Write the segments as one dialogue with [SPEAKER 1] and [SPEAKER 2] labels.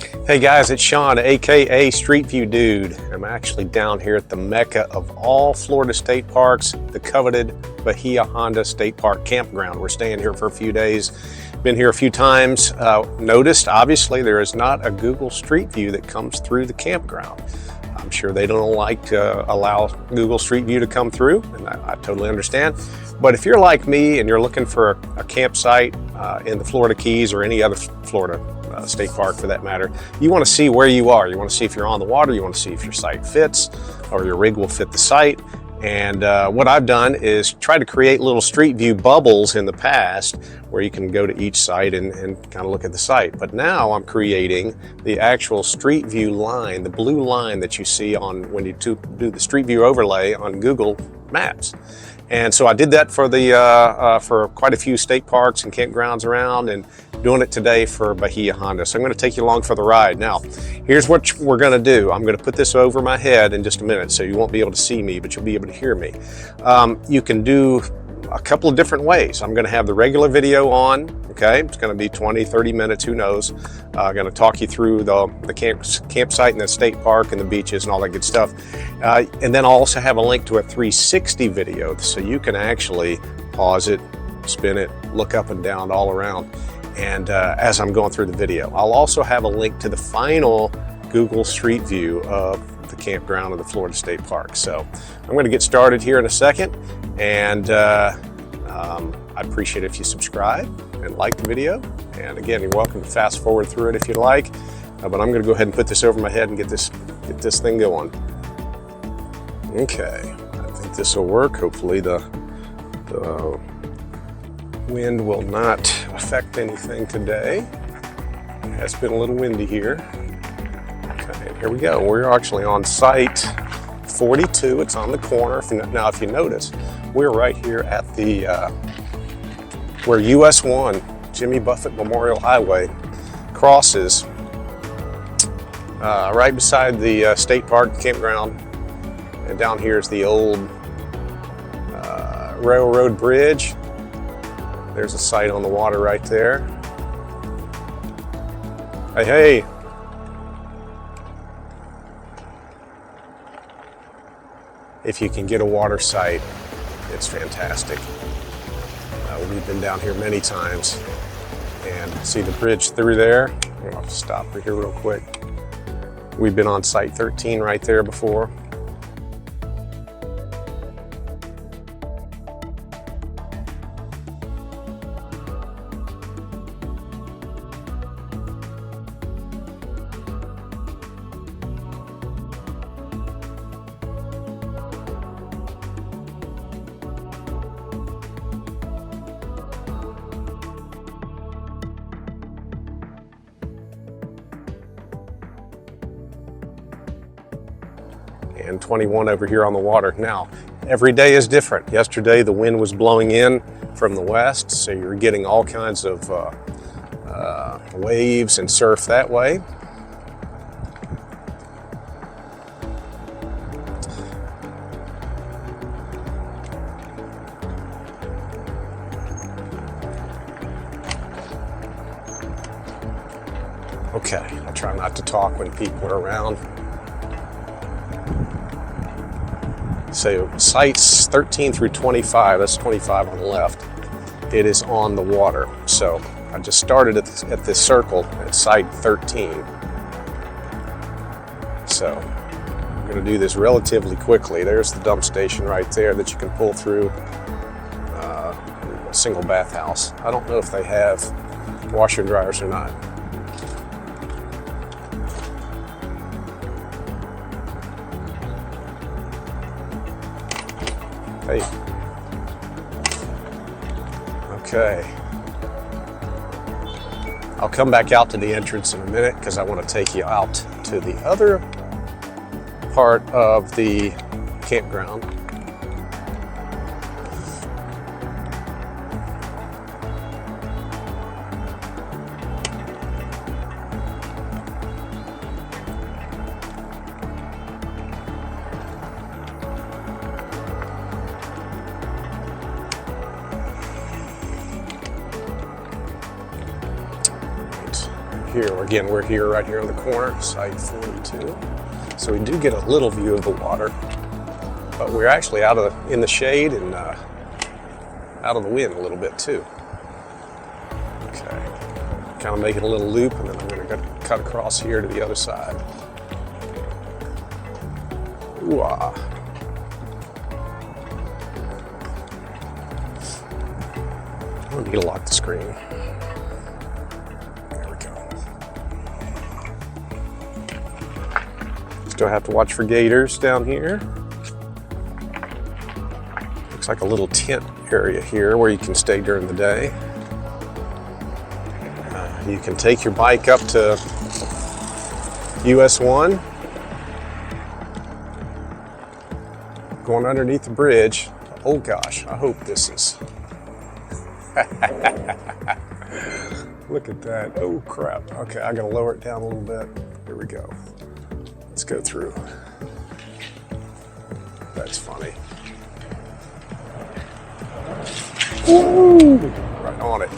[SPEAKER 1] Hey guys, it's Shawn, aka Street View Dude. I'm actually down here at the mecca of all Florida state parks, the coveted Bahia State Park Campground. We're staying here for a few days. Been here a few times. Noticed, obviously, there is not a Google Street View that comes through the campground. I'm sure they don't like to allow Google Street View to come through, and I totally understand. But if you're like me and you're looking for a campsite in the Florida Keys or any other Florida state park for that matter, you want to see where you are. You want to see if you're on the water. You want to see if your site fits or your rig will fit the site. And what I've done is try to create little Street View bubbles in the past where you can go to each site and kind of look at the site. But now I'm creating the actual Street View line, the blue line that you see on when you do the Street View overlay on Google Maps. And so I did that for for quite a few state parks and campgrounds around, and doing it today for Bahia Honda. So I'm going to take you along for the ride. Now, here's what we're going to do. I'm going to put this over my head in just a minute, so you won't be able to see me, but you'll be able to hear me. You can do a couple of different ways. I'm going to have the regular video on, okay? It's going to be 20, 30 minutes, who knows. I'm going to talk you through the campsite and the state park and the beaches and all that good stuff. And then I'll also have a link to a 360 video, so you can actually pause it, spin it, look up and down all around. And as I'm going through the video, I'll also have a link to the final Google Street View of the campground of the Florida State Park. So I'm going to get started here in a second, and I'd appreciate it if you subscribe and like the video. And again, you're welcome to fast forward through it if you'd like, but I'm going to go ahead and put this over my head and get this thing going. Okay, I think this will work. Hopefully the wind will not affect anything today. It has been a little windy here. Okay, here we go. We're actually on site 42. It's on the corner. Now, if you notice, we're right here at the where US 1, Jimmy Buffett Memorial Highway, crosses right beside the State Park Campground. And down here is the old railroad bridge. There's a site on the water right there. Hey, hey. If you can get a water site, it's fantastic. We've been down here many times, and see the bridge through there. I'll have to stop right here real quick. We've been on site 13 right there before. And 21 over here on the water. Now, every day is different. Yesterday, the wind was blowing in from the west, so you're getting all kinds of waves and surf that way. Okay, I'll try not to talk when people are around. So sites 13 through 25, that's 25 on the left, it is on the water. So I just started at this circle at site 13. So I'm going to do this relatively quickly. There's the dump station right there that you can pull through, a single bathhouse. I don't know if they have washer and dryers or not. Hey. Okay. I'll come back out to the entrance in a minute because I want to take you out to the other part of the campground. Here, again, we're here, right here on the corner, site 42. So we do get a little view of the water, but we're actually in the shade and out of the wind a little bit too. Okay, kind of making a little loop, and then I'm going to cut across here to the other side. Ooh-ah. I don't need to lock the screen. There we go. Still have to watch for gators down here. Looks like a little tent area here where you can stay during the day. You can take your bike up to US 1. Going underneath the bridge. Oh gosh, I hope this is. Look at that. Oh crap. Okay, I gotta lower it down a little bit. Here we go. Let's go through. That's funny. Woo! Right on it.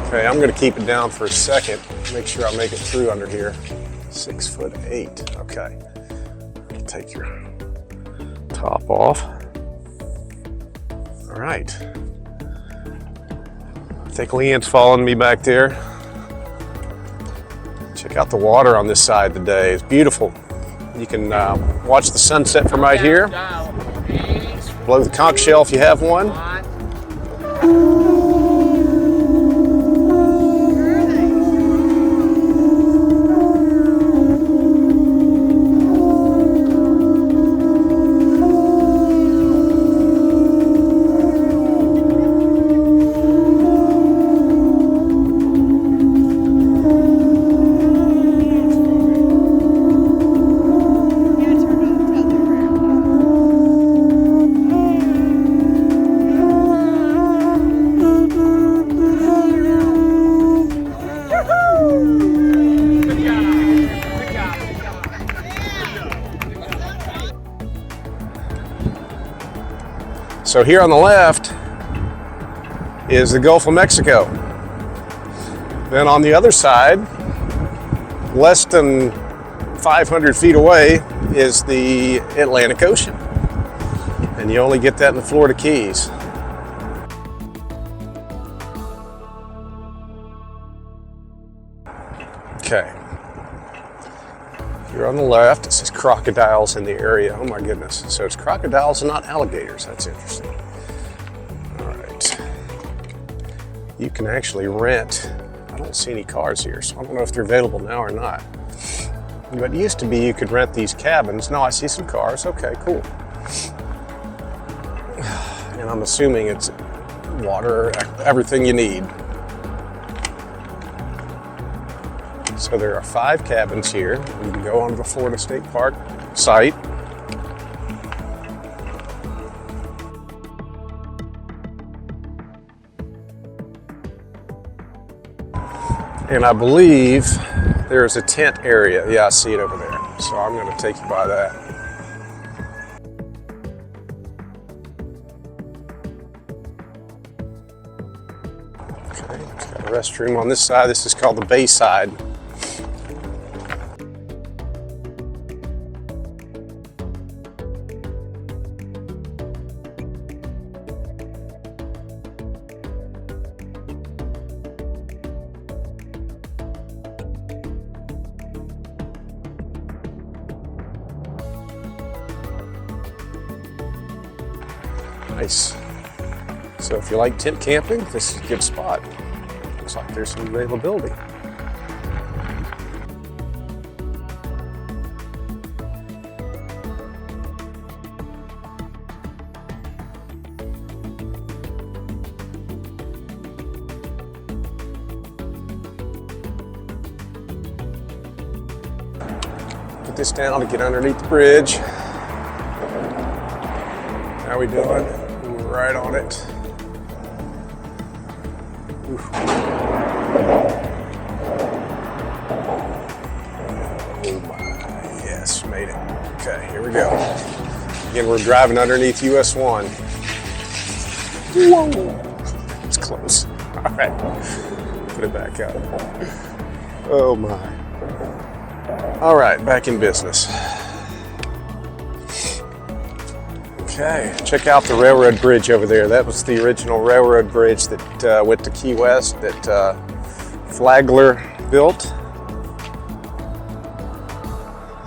[SPEAKER 1] Okay, I'm gonna keep it down for a second. Make sure I make it through under here. 6'8". Okay. Take your top off. All right. I think Leanne's following me back there. Check out the water on this side today. It's beautiful. You can watch the sunset from right here. Blow the conch shell if you have one. So here on the left is the Gulf of Mexico. Then on the other side, less than 500 feet away, is the Atlantic Ocean. And you only get that in the Florida Keys. Okay. Here on the left, it says crocodiles in the area. Oh my goodness. So it's crocodiles and not alligators. That's interesting. All right. You can actually rent. I don't see any cars here, so I don't know if they're available now or not. But it used to be you could rent these cabins. No, I see some cars. Okay, cool. And I'm assuming it's water, everything you need. So there are 5 cabins here. You can go onto the Florida State Park site. And I believe there's a tent area. Yeah, I see it over there. So I'm going to take you by that. Okay, it's got a restroom on this side. This is called the Bayside. Nice. So if you like tent camping, this is a good spot. Looks like there's some availability. Put this down to get underneath the bridge. How we doing? We're right on it. Oof. Oh my, yes, made it. Okay, here we go. Again, we're driving underneath US 1. Whoa, it's close. All right, put it back up. Oh my. All right, back in business. Okay, check out the railroad bridge over there. That was the original railroad bridge that went to Key West that Flagler built.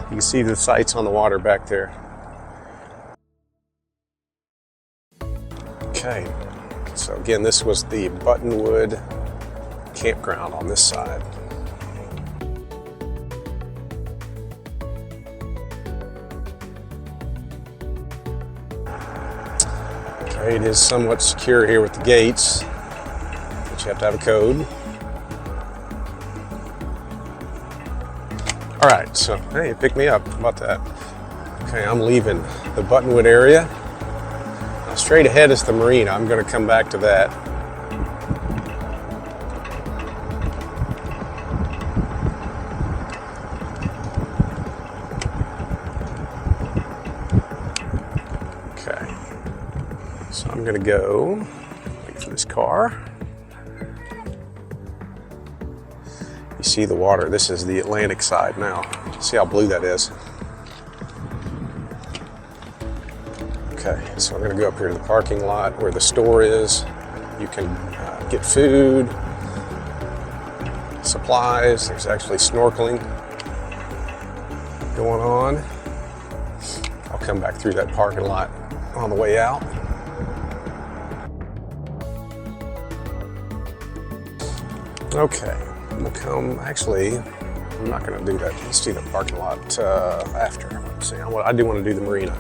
[SPEAKER 1] You can see the sights on the water back there. Okay, so again, this was the Buttonwood Campground on this side. Okay, it is somewhat secure here with the gates, but you have to have a code. All right, so hey, pick me up. How about that? Okay, I'm leaving the Buttonwood area. Now, straight ahead is the Marina. I'm going to come back to that. Okay, so I'm going to go wait for this car. You see the water. This is the Atlantic side now. See how blue that is? Okay, so I'm going to go up here to the parking lot where the store is. You can get food, supplies. There's actually snorkeling going on. I'll come back through that parking lot on the way out. Okay. Actually, I'm not going to do that. Let's do the parking lot after. Let's see, I do want to do the Marina.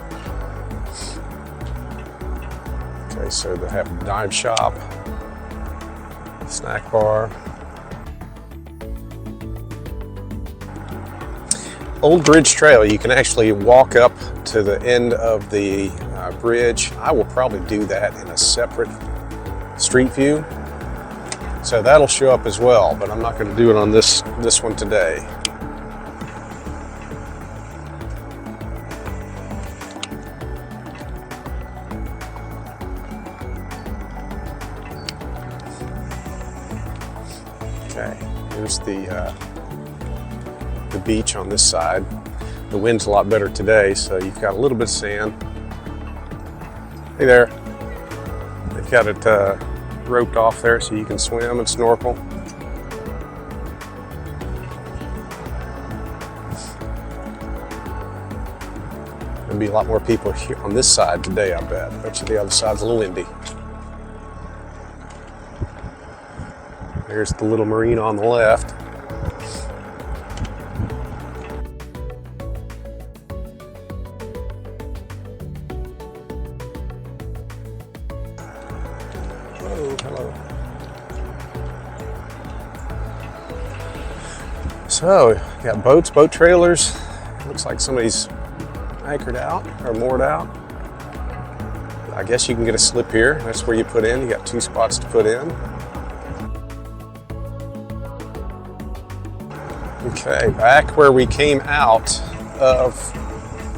[SPEAKER 1] Okay, so they have a dive shop, snack bar. Old Bridge Trail, you can actually walk up to the end of the bridge. I will probably do that in a separate street view. So that'll show up as well, but I'm not going to do it on this one today. Okay, here's the beach on this side. The wind's a lot better today, so you've got a little bit of sand. Hey there. They've got it roped off there so you can swim and snorkel. There'll be a lot more people here on this side today, I bet. I bet you the other side's a little windy. There's the little marina on the left. Hello. So, you got boats, boat trailers. Looks like somebody's anchored out or moored out. I guess you can get a slip here. That's where you put in. You got 2 spots to put in. Okay, back where we came out of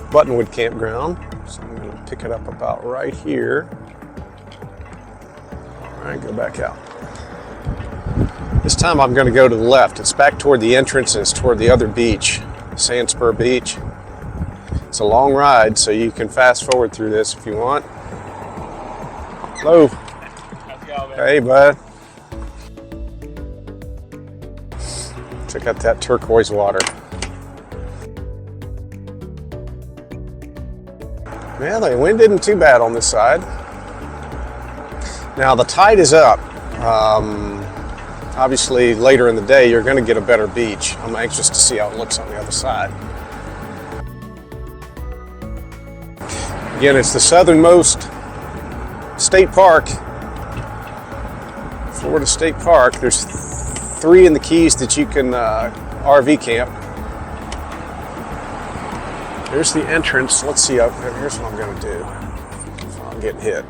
[SPEAKER 1] Buttonwood Campground. So I'm going to pick it up about right here. All right, go back out. This time I'm going to go to the left. It's back toward the entrance and it's toward the other beach, Sandspur Beach. It's a long ride, so you can fast forward through this if you want. Hello. How's it going, man? Hey, bud. Check out that turquoise water. Yeah, the wind isn't too bad on this side. Now the tide is up. Obviously later in the day you're going to get a better beach. I'm anxious to see how it looks on the other side. Again, it's the southernmost state park, Florida State Park. There's 3 in the Keys that you can RV camp. Here's the entrance. Let's see, here's what I'm going to do. I'm getting hit.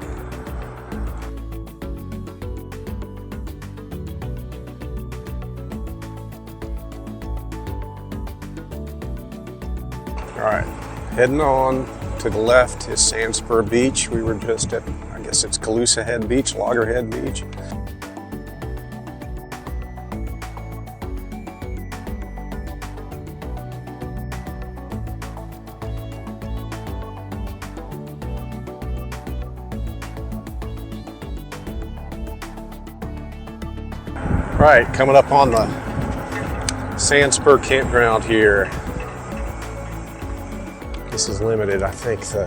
[SPEAKER 1] All right, heading on to the left is Sandspur Beach. We were just at, I guess it's Calusa Head Beach, Loggerhead Beach. right, coming up on the Sandspur Campground here. This is limited, I think I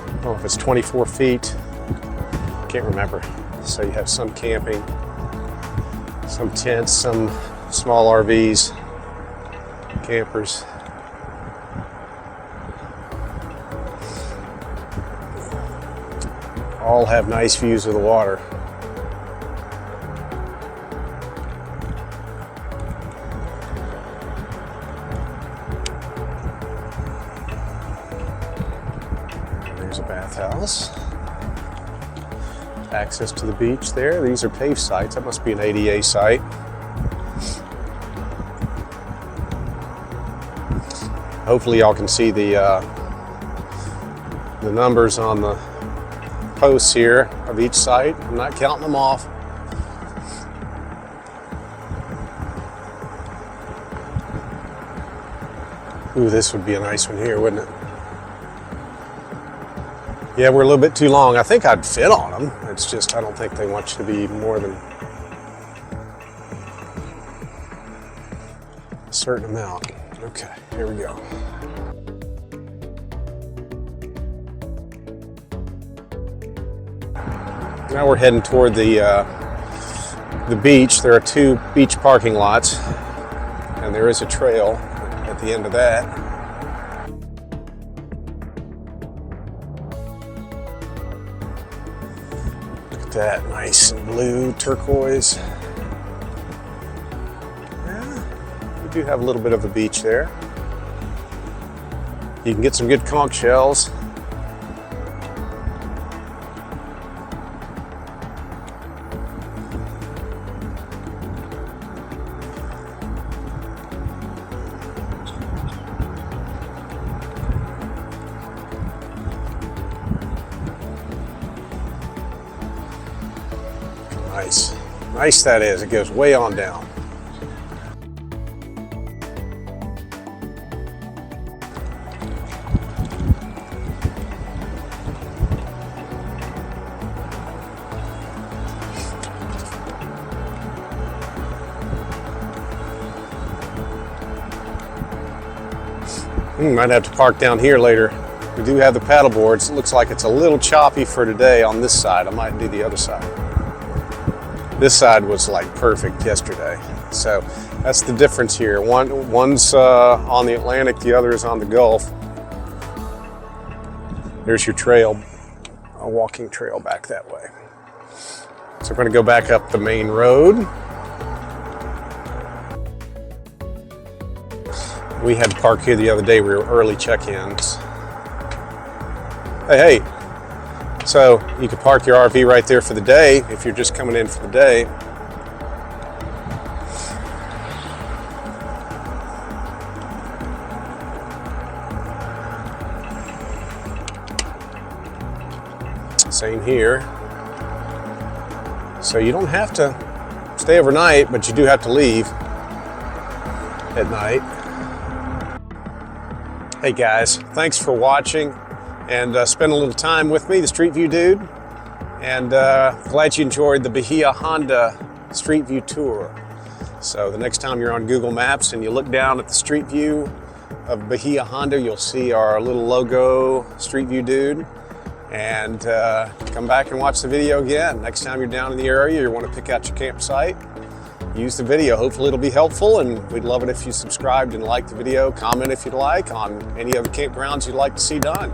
[SPEAKER 1] don't know if it's 24 feet. Can't remember. So you have some camping, some tents, some small RVs, campers. All have nice views of the water. There's a bathhouse. Access to the beach there. These are paved sites. That must be an ADA site. Hopefully y'all can see the numbers on the posts here of each site. I'm not counting them off. Ooh, this would be a nice one here, wouldn't it? Yeah, we're a little bit too long. I think I'd fit on them. It's just I don't think they want you to be more than a certain amount. Okay, here we go. Now we're heading toward the beach. There are two beach parking lots, and there is a trail at the end of that. That nice and blue turquoise. Yeah, we do have a little bit of the beach there. You can get some good conch shells. Nice. Nice that is. It goes way on down. Might have to park down here later. We do have the paddle boards. It looks like it's a little choppy for today on this side. I might do the other side. This side was like perfect yesterday. So that's the difference here. One's on the Atlantic, the other is on the Gulf. There's your trail, a walking trail back that way. So we're going to go back up the main road. We had to park here the other day. We were early check-ins. Hey. So you can park your RV right there for the day if you're just coming in for the day. Same here. So you don't have to stay overnight, but you do have to leave at night. Hey guys, thanks for watching and spend a little time with me, the Street View Dude. And glad you enjoyed the Bahia Honda Street View Tour. So the next time you're on Google Maps and you look down at the Street View of Bahia Honda, you'll see our little logo, Street View Dude. And come back and watch the video again. Next time you're down in the area, you want to pick out your campsite, use the video. Hopefully it'll be helpful, and we'd love it if you subscribed and liked the video. Comment if you'd like on any other campgrounds you'd like to see done,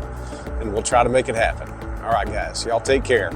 [SPEAKER 1] and we'll try to make it happen. All right, guys, y'all take care.